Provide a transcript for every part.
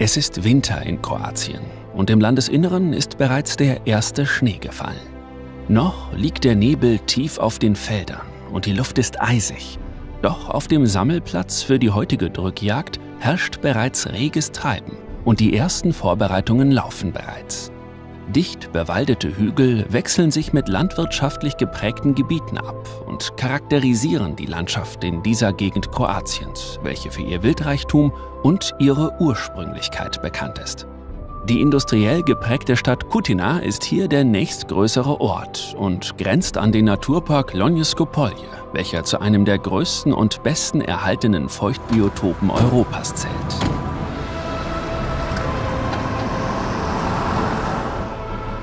Es ist Winter in Kroatien und im Landesinneren ist bereits der erste Schnee gefallen. Noch liegt der Nebel tief auf den Feldern und die Luft ist eisig. Doch auf dem Sammelplatz für die heutige Drückjagd herrscht bereits reges Treiben und die ersten Vorbereitungen laufen bereits. Dicht bewaldete Hügel wechseln sich mit landwirtschaftlich geprägten Gebieten ab und charakterisieren die Landschaft in dieser Gegend Kroatiens, welche für ihr Wildreichtum und ihre Ursprünglichkeit bekannt ist. Die industriell geprägte Stadt Kutina ist hier der nächstgrößere Ort und grenzt an den Naturpark Lonjsko Polje, welcher zu einem der größten und besten erhaltenen Feuchtbiotopen Europas zählt.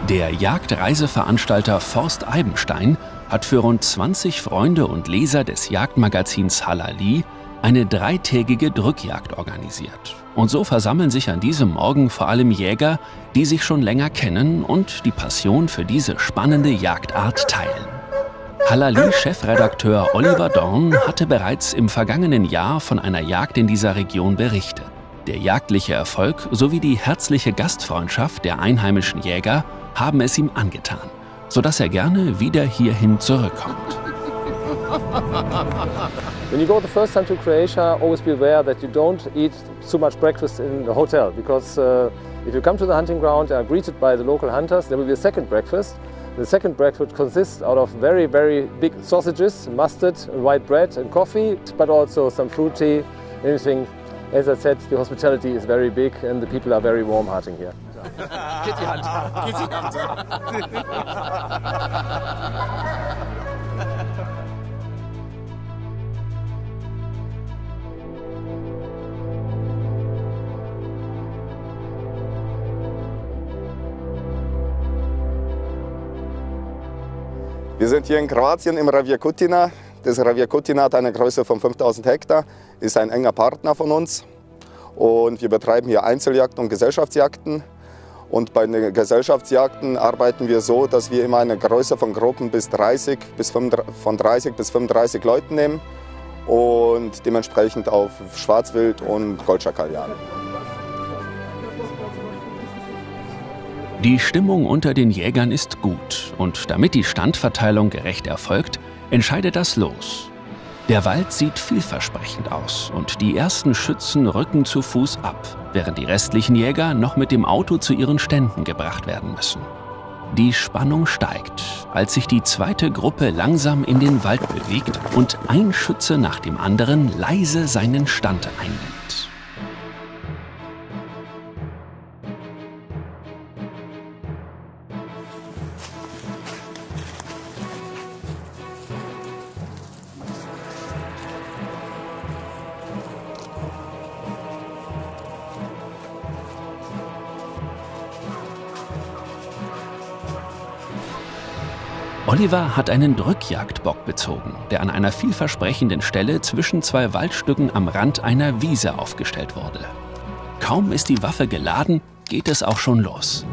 Der Jagdreiseveranstalter Forst Eibenstein hat für rund 20 Freunde und Leser des Jagdmagazins Halali eine dreitägige Drückjagd organisiert. Und so versammeln sich an diesem Morgen vor allem Jäger, die sich schon länger kennen und die Passion für diese spannende Jagdart teilen. Halali-Chefredakteur Oliver Dorn hatte bereits im vergangenen Jahr von einer Jagd in dieser Region berichtet. Der jagdliche Erfolg sowie die herzliche Gastfreundschaft der einheimischen Jäger haben es ihm angetan, sodass er gerne wieder hierhin zurückkommt. When you go the first time to Croatia, always be aware that you don't eat too much breakfast in the hotel, because if you come to the hunting ground and are greeted by the local hunters, there will be a second breakfast. The second breakfast consists out of very, very big sausages, mustard, white bread and coffee, but also some fruit tea, anything. As I said, the hospitality is very big and the people are very warm-hearted here. Kitty Hunter. Kitty Hunter. Wir sind hier in Kroatien im Revier Kutina. Das Revier Kutina hat eine Größe von 5000 Hektar, ist ein enger Partner von uns. Und wir betreiben hier Einzeljagden und Gesellschaftsjagden. Und bei den Gesellschaftsjagden arbeiten wir so, dass wir immer eine Größe von Gruppen von 30 bis 35 Leuten nehmen und dementsprechend auf Schwarzwild und Goldschakal jagen. Die Stimmung unter den Jägern ist gut und damit die Standverteilung gerecht erfolgt, entscheidet das Los. Der Wald sieht vielversprechend aus und die ersten Schützen rücken zu Fuß ab, während die restlichen Jäger noch mit dem Auto zu ihren Ständen gebracht werden müssen. Die Spannung steigt, als sich die zweite Gruppe langsam in den Wald bewegt und ein Schütze nach dem anderen leise seinen Stand einnimmt. Oliver hat einen Drückjagdbock bezogen, der an einer vielversprechenden Stelle zwischen zwei Waldstücken am Rand einer Wiese aufgestellt wurde. Kaum ist die Waffe geladen, geht es auch schon los.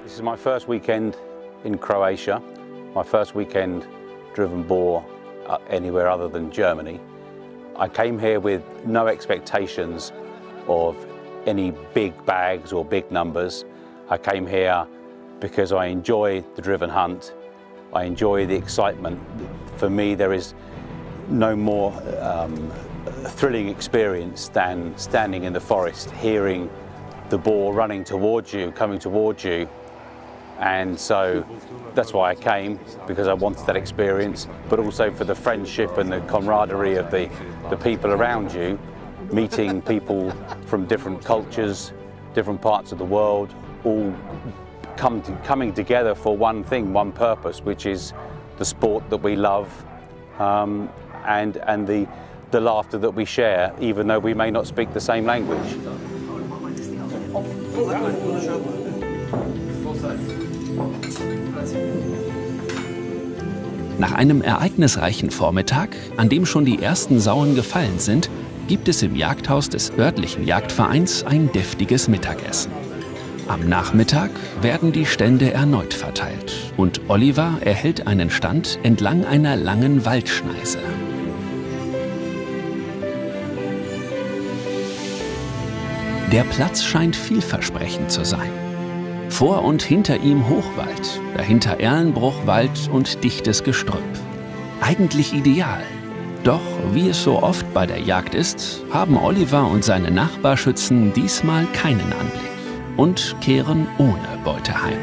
This is my first weekend in Croatia, my first weekend driven boar anywhere other than Germany. I came here with no expectations of any big bags or big numbers. I came here because I enjoy the driven hunt. I enjoy the excitement. For me, there is no more thrilling experience than standing in the forest, hearing the boar running towards you, coming towards you. And so that's why I came, because I wanted that experience, but also for the friendship and the camaraderie of the people around you. meeting people from different cultures, different parts of the world, all coming together for one thing, one purpose, which is the sport that we love and the laughter that we share, even though we may not speak the same language. Nach einem ereignisreichen Vormittag, an dem schon die ersten Sauen gefallen sind, gibt es im Jagdhaus des örtlichen Jagdvereins ein deftiges Mittagessen. Am Nachmittag werden die Stände erneut verteilt und Oliver erhält einen Stand entlang einer langen Waldschneise. Der Platz scheint vielversprechend zu sein. Vor und hinter ihm Hochwald, dahinter Erlenbruchwald und dichtes Gestrüpp. Eigentlich ideal. Doch, wie es so oft bei der Jagd ist, haben Oliver und seine Nachbarschützen diesmal keinen Anblick und kehren ohne Beute heim.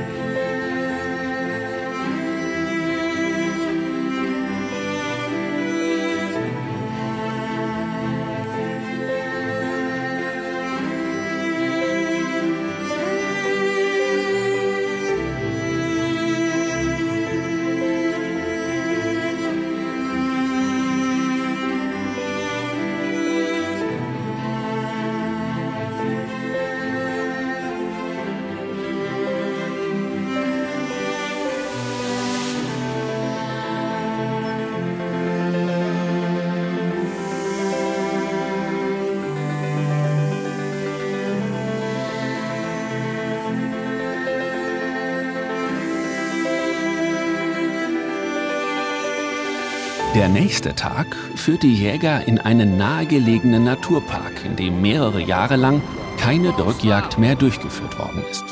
Der nächste Tag führt die Jäger in einen nahegelegenen Naturpark, in dem mehrere Jahre lang keine Drückjagd mehr durchgeführt worden ist.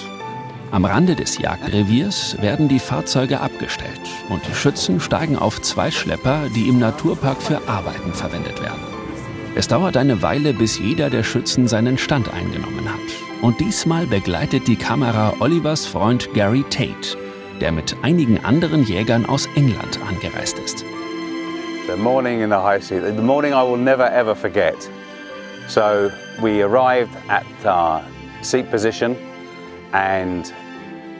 Am Rande des Jagdreviers werden die Fahrzeuge abgestellt und die Schützen steigen auf 2 Schlepper, die im Naturpark für Arbeiten verwendet werden. Es dauert eine Weile, bis jeder der Schützen seinen Stand eingenommen hat. Und diesmal begleitet die Kamera Olivers Freund Gary Tate, der mit einigen anderen Jägern aus England angereist ist. The morning in the high seat, the morning I will never ever forget. So we arrived at our seat position and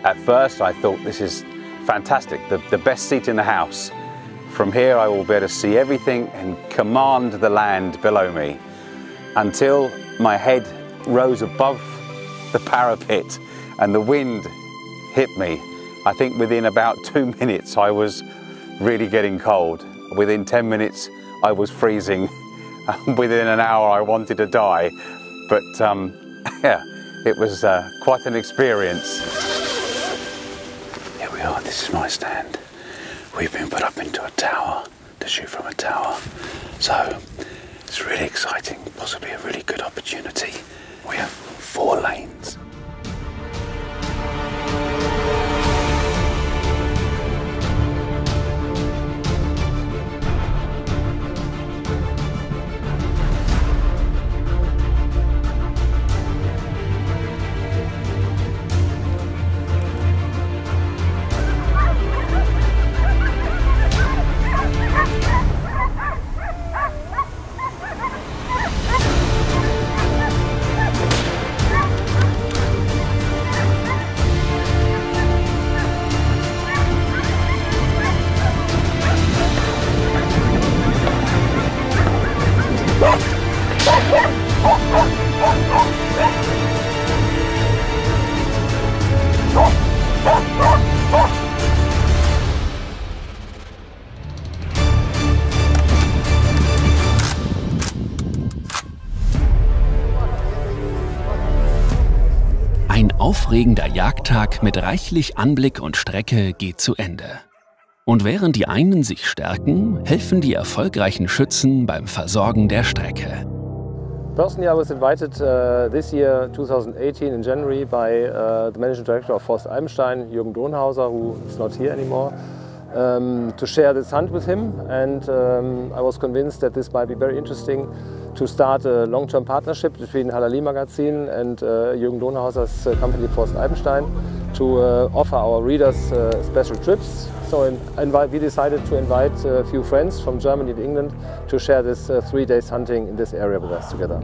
at first I thought this is fantastic, the best seat in the house. From here I will be able to see everything and command the land below me until my head rose above the parapet and the wind hit me. I think within about 2 minutes I was really getting cold. Within 10 minutes, I was freezing. Within an hour, I wanted to die. But yeah, it was quite an experience. Here we are, this is my stand. We've been put up into a tower to shoot from a tower. So it's really exciting, possibly a really good opportunity. We have 4 lanes. Ein aufregender Jagdtag mit reichlich Anblick und Strecke geht zu Ende. Und während die einen sich stärken, helfen die erfolgreichen Schützen beim Versorgen der Strecke. Personally, I was invited this year, 2018, in January, by the managing director of Forst Eibenstein, Jürgen Donhauser, who is not here anymore, to share this hunt with him. And I was convinced that this might be very interesting to start a long-term partnership between Halali Magazin and Jürgen Donhauser's company Forst Eibenstein to offer our readers special trips So we decided to invite a few friends from Germany and England to share this 3 days hunting in this area with us together.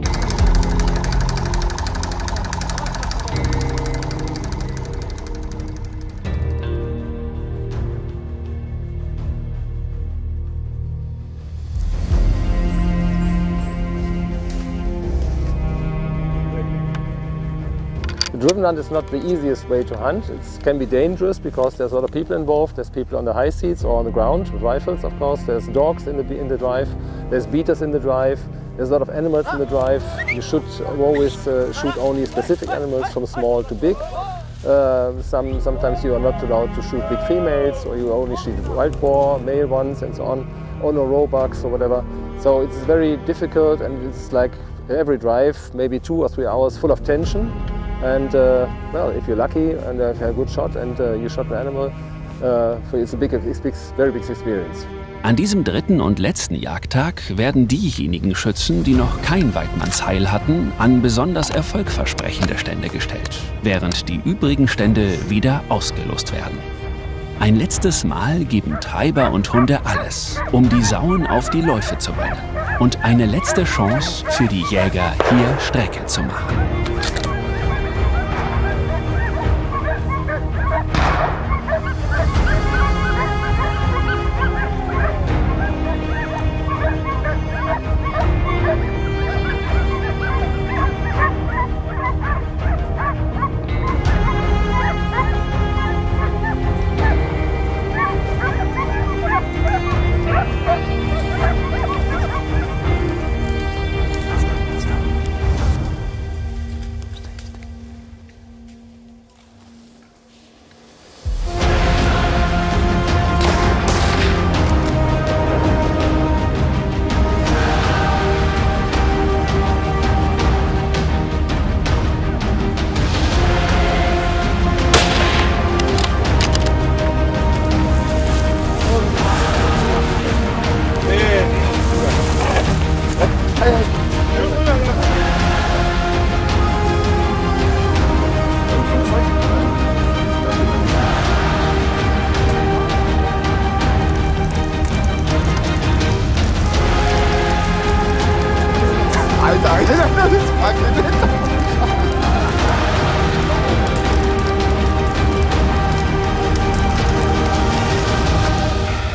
The driven hunt is not the easiest way to hunt. It can be dangerous because there's a lot of people involved. There's people on the high seats or on the ground with rifles, of course. There's dogs in the drive. There's beaters in the drive. There's a lot of animals in the drive. You should always shoot only specific animals from small to big. Sometimes you are not allowed to shoot big females, or you only shoot wild boar, male ones, and so on, or no roebucks or whatever. So it's very difficult, and it's like every drive, maybe 2 or 3 hours full of tension. And well, if you're lucky and have a good shot and you shot an animal, it's a very big experience. An diesem 3. und letzten Jagdtag werden diejenigen Schützen, die noch kein Weidmannsheil hatten, an besonders erfolgversprechende Stände gestellt, während die übrigen Stände wieder ausgelost werden. Ein letztes Mal geben Treiber und Hunde alles, um die Sauen auf die Läufe zu bringen. Und eine letzte Chance für die Jäger, hier Strecke zu machen.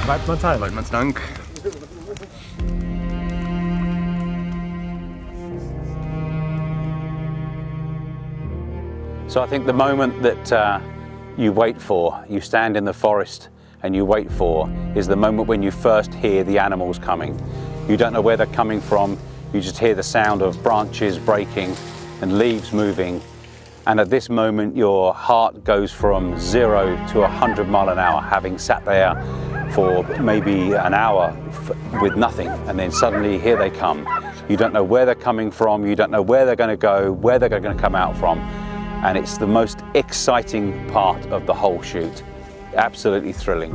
Weidmannsheil. Weidmannsdank. So I think the moment that you wait for, you stand in the forest and you wait for, is the moment when you first hear the animals coming. You don't know where they're coming from, you just hear the sound of branches breaking and leaves moving. And at this moment your heart goes from 0 to 100 miles an hour, having sat there for maybe an hour with nothing, and then suddenly here they come. You don't know where they're coming from, you don't know where they're going to go, where they're going to come out from. And it's the most exciting part of the whole shoot. Absolutely thrilling.